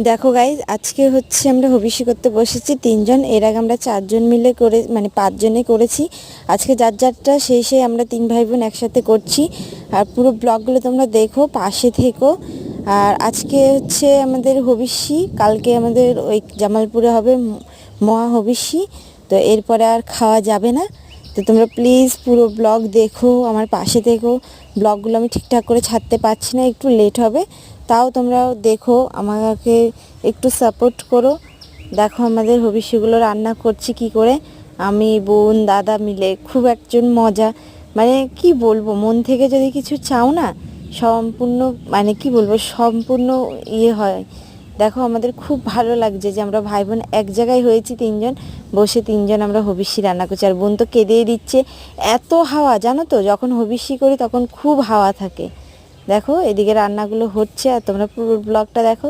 দেখো গাইজ, আজকে হচ্ছে আমরা হবিষ্যি করতে বসেছি তিনজন। এর আগে আমরা চারজন মিলে করে মানে পাঁচজনে করেছি। আজকে যার যারটা সেই আমরা তিন ভাই বোন একসাথে করছি। আর পুরো ব্লগগুলো তোমরা দেখো, পাশে থেকো। আর আজকে হচ্ছে আমাদের হবিষ্যি, কালকে আমাদের ওই জামালপুরে হবে মহা হবিষ্যি। তো এরপরে আর খাওয়া যাবে না। তো তোমরা প্লিজ পুরো ব্লগ দেখো, আমার পাশে থেকো। ব্লগগুলো আমি ঠিকঠাক করে ছাড়তে পারছি না, একটু লেট হবে, তাও তোমরাও দেখো, আমাকে একটু সাপোর্ট করো। দেখো আমাদের হবিষ্যিগুলো রান্না করছি কি করে, আমি বোন দাদা মিলে। খুব একজন মজা, মানে কি বলবো, মন থেকে যদি কিছু চাও না, সম্পূর্ণ মানে কি বলবো, সম্পূর্ণ ইয়ে হয়। দেখো আমাদের খুব ভালো লাগছে যে আমরা ভাই বোন এক জায়গায় হয়েছি তিনজন, বসে তিনজন আমরা হবিষ্যি রান্না করছি। আর বোন তো কেঁদেই দিচ্ছে, এত হাওয়া জানো তো, যখন হবিষ্যি করি তখন খুব হাওয়া থাকে। দেখো এদিকে রান্নাগুলো হচ্ছে, আর তোমরা পুরো ব্লগটা দেখো।